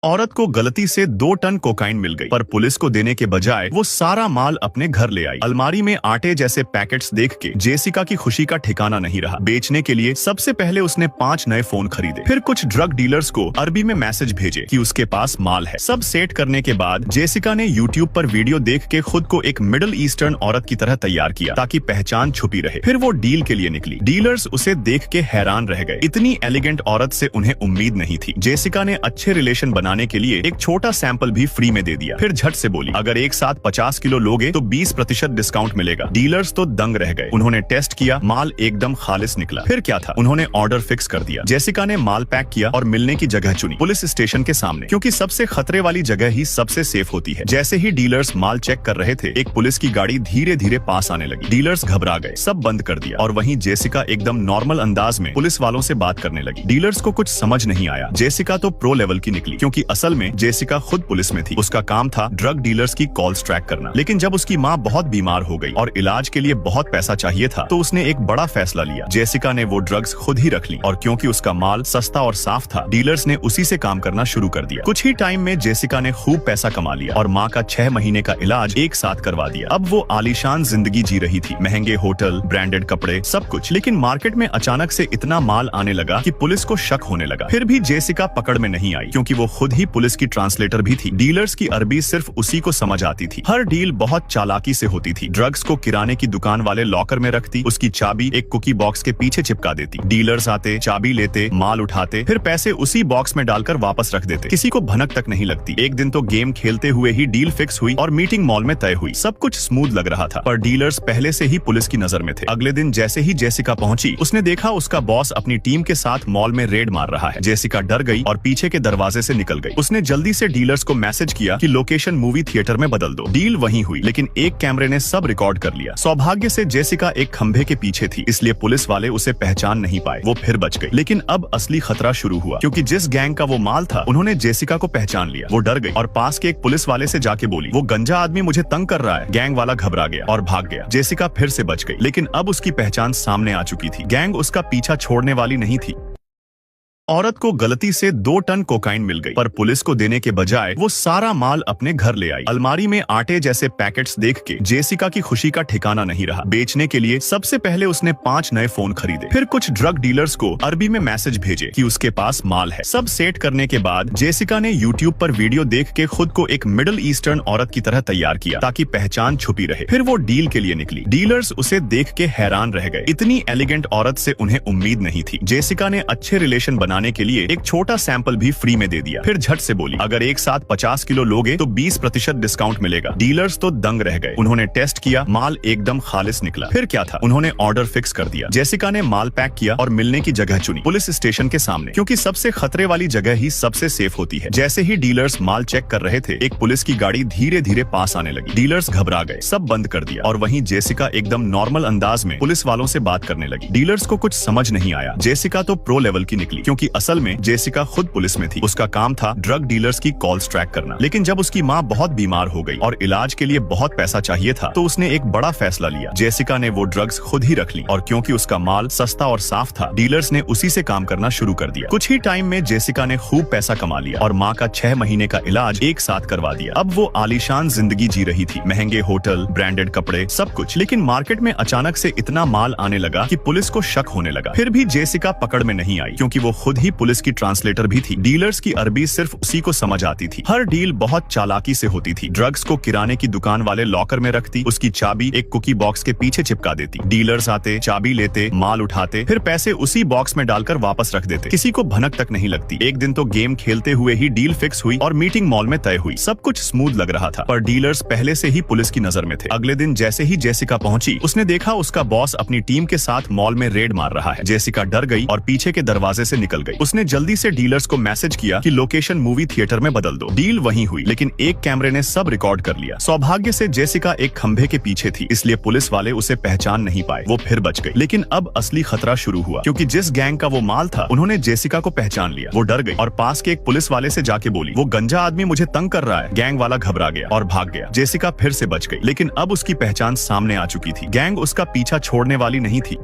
औरत को गलती से 2 टन कोकाइन मिल गई, पर पुलिस को देने के बजाय वो सारा माल अपने घर ले आई। अलमारी में आटे जैसे पैकेट्स देख के जेसिका की खुशी का ठिकाना नहीं रहा। बेचने के लिए सबसे पहले उसने 5 नए फोन खरीदे, फिर कुछ ड्रग डीलर्स को अरबी में मैसेज भेजे कि उसके पास माल है। सब सेट करने के बाद जेसिका ने यूट्यूब पर वीडियो देख के खुद को एक मिडिल ईस्टर्न औरत की तरह तैयार किया ताकि पहचान छुपी रहे। फिर वो डील के लिए निकली। डीलर्स उसे देख के हैरान रह गए। इतनी एलिगेंट औरत से उन्हें उम्मीद नहीं थी। जेसिका ने अच्छे रिलेशन बनाने के लिए एक छोटा सैंपल भी फ्री में दे दिया। फिर झट से बोली, अगर एक साथ 50 किलो लोगे तो 20% डिस्काउंट मिलेगा। डीलर्स तो दंग रह गए। उन्होंने टेस्ट किया, माल एकदम खालिस निकला। फिर क्या था, उन्होंने ऑर्डर फिक्स कर दिया। जेसिका ने माल पैक किया और मिलने की जगह चुनी, पुलिस स्टेशन के सामने, क्योंकि सबसे खतरे वाली जगह ही सबसे सेफ होती है। जैसे ही डीलर्स माल चेक कर रहे थे, एक पुलिस की गाड़ी धीरे धीरे पास आने लगी। डीलर्स घबरा गए, सब बंद कर दिया और वहीं जेसिका एकदम नॉर्मल अंदाज में पुलिस वालों से बात करने लगी। डीलर्स को कुछ समझ नहीं आया। जेसिका तो प्रो लेवल की निकली, क्योंकि असल में जेसिका खुद पुलिस में थी। उसका काम था ड्रग डीलर्स की कॉल्स ट्रैक करना। लेकिन जब उसकी माँ बहुत बीमार हो गई और इलाज के लिए बहुत पैसा चाहिए था, तो उसने एक बड़ा फैसला लिया। जेसिका ने वो ड्रग्स खुद ही रख ली और क्योंकि उसका माल सस्ता और साफ था, डीलर्स ने उसी से काम करना शुरू कर दिया। कुछ ही टाइम में जेसिका ने खूब पैसा कमा लिया और माँ का 6 महीने का इलाज एक साथ करवा दिया। अब वो आलीशान जिंदगी जी रही थी, महंगे होटल, ब्रांडेड कपड़े, सब कुछ। लेकिन मार्केट में अचानक से इतना माल आने लगा कि पुलिस को शक होने लगा। फिर भी जेसिका पकड़ में नहीं आई, क्योंकि वो खुद ही पुलिस की ट्रांसलेटर भी थी। डीलर्स की अरबी सिर्फ उसी को समझ आती थी। हर डील बहुत चालाकी से होती थी। ड्रग्स को किराने की दुकान वाले लॉकर में रखती, उसकी चाबी एक कुकी बॉक्स के पीछे चिपका देती। डीलर्स आते, चाबी लेते, माल उठाते, फिर पैसे उसी बॉक्स में डालकर वापस रख देते। किसी को भनक तक नहीं लगती। एक दिन तो गेम खेलते हुए ही डील फिक्स हुई और मीटिंग मॉल में तय हुई। सब कुछ स्मूथ लग रहा था, पर डीलर्स पहले से ही पुलिस की नजर में थे। अगले दिन जैसे ही जेसिका पहुंची, उसने देखा उसका बॉस अपनी टीम के साथ मॉल में रेड मार रहा है। जेसिका डर गई और पीछे के दरवाजे से निकल गई। उसने जल्दी से डीलर्स को मैसेज किया कि लोकेशन मूवी थिएटर में बदल दो। डील वहीं हुई, लेकिन एक कैमरे ने सब रिकॉर्ड कर लिया। सौभाग्य से जेसिका एक खंभे के पीछे थी, इसलिए पुलिस वाले उसे पहचान नहीं पाए। वो फिर बच गई। लेकिन अब असली खतरा शुरू हुआ, क्योंकि जिस गैंग का वो माल था, उन्होंने जेसिका को पहचान लिया। वो डर गई और पास के एक पुलिस वाले से जाके बोली, वो गंजा आदमी मुझे तंग कर रहा है। गैंग वाला घबरा गया और भाग गया। जेसिका फिर से बच गई, लेकिन अब उसकी पहचान सामने आ चुकी थी। गैंग उसका पीछा छोड़ने वाली नहीं थी। औरत को गलती से 2 टन कोकाइन मिल गई, पर पुलिस को देने के बजाय वो सारा माल अपने घर ले आई। अलमारी में आटे जैसे पैकेट्स देख के जेसिका की खुशी का ठिकाना नहीं रहा। बेचने के लिए सबसे पहले उसने 5 नए फोन खरीदे, फिर कुछ ड्रग डीलर्स को अरबी में मैसेज भेजे कि उसके पास माल है। सब सेट करने के बाद जेसिका ने यूट्यूब पर वीडियो देख के खुद को एक मिडिल ईस्टर्न औरत की तरह तैयार किया ताकि पहचान छुपी रहे। फिर वो डील के लिए निकली। डीलर्स उसे देख के हैरान रह गए। इतनी एलिगेंट औरत से उन्हें उम्मीद नहीं थी। जेसिका ने अच्छे रिलेशन बनाने के लिए एक छोटा सैंपल भी फ्री में दे दिया। फिर झट से बोली, अगर एक साथ 50 किलो लोगे तो 20% डिस्काउंट मिलेगा। डीलर्स तो दंग रह गए। उन्होंने टेस्ट किया, माल एकदम खालिस निकला। फिर क्या था, उन्होंने ऑर्डर फिक्स कर दिया। जेसिका ने माल पैक किया और मिलने की जगह चुनी, पुलिस स्टेशन के सामने, क्योंकि सबसे खतरे वाली जगह ही सबसे सेफ होती है। जैसे ही डीलर्स माल चेक कर रहे थे, एक पुलिस की गाड़ी धीरे धीरे पास आने लगी। डीलर्स घबरा गए, सब बंद कर दिया और वहीं जेसिका एकदम नॉर्मल अंदाज में पुलिस वालों से बात करने लगी। डीलर्स को कुछ समझ नहीं आया। जेसिका तो प्रो लेवल की निकली, क्योंकि असल में जेसिका खुद पुलिस में थी। उसका काम था ड्रग डीलर्स की कॉल्स ट्रैक करना। लेकिन जब उसकी माँ बहुत बीमार हो गई और इलाज के लिए बहुत पैसा चाहिए था, तो उसने एक बड़ा फैसला लिया। जेसिका ने वो ड्रग्स खुद ही रख ली और क्योंकि उसका माल सस्ता और साफ था, डीलर्स ने उसी से काम करना शुरू कर दिया। कुछ ही टाइम में जेसिका ने खूब पैसा कमा लिया और माँ का 6 महीने का इलाज एक साथ करवा दिया। अब वो आलीशान जिंदगी जी रही थी, महंगे होटल, ब्रांडेड कपड़े, सब कुछ। लेकिन मार्केट में अचानक से इतना माल आने लगा कि पुलिस को शक होने लगा। फिर भी जेसिका पकड़ में नहीं आई, क्योंकि वो खुद ही पुलिस की ट्रांसलेटर भी थी। डीलर्स की अरबी सिर्फ उसी को समझ आती थी। हर डील बहुत चालाकी से होती थी। ड्रग्स को किराने की दुकान वाले लॉकर में रखती, उसकी चाबी एक कुकी बॉक्स के पीछे चिपका देती। डीलर्स आते, चाबी लेते, माल उठाते, फिर पैसे उसी बॉक्स में डालकर वापस रख देते। किसी को भनक तक नहीं लगती। एक दिन तो गेम खेलते हुए ही डील फिक्स हुई और मीटिंग मॉल में तय हुई। सब कुछ स्मूथ लग रहा था, पर डीलर्स पहले से ही पुलिस की नजर में थे। अगले दिन जैसे ही जेसिका पहुंची, उसने देखा उसका बॉस अपनी टीम के साथ मॉल में रेड मार रहा है। जेसिका डर गई और पीछे के दरवाजे से निकल गई। उसने जल्दी से डीलर्स को मैसेज किया कि लोकेशन मूवी थिएटर में बदल दो। डील वहीं हुई, लेकिन एक कैमरे ने सब रिकॉर्ड कर लिया। सौभाग्य से जेसिका एक खंभे के पीछे थी, इसलिए पुलिस वाले उसे पहचान नहीं पाए। वो फिर बच गई। लेकिन अब असली खतरा शुरू हुआ, क्योंकि जिस गैंग का वो माल था, उन्होंने जेसिका को पहचान लिया। वो डर गई और पास के एक पुलिस वाले से जाके बोली, वो गंजा आदमी मुझे तंग कर रहा है। गैंग वाला घबरा गया और भाग गया। जेसिका फिर से बच गई, लेकिन अब उसकी पहचान सामने आ चुकी थी। गैंग उसका पीछा छोड़ने वाली नहीं थी।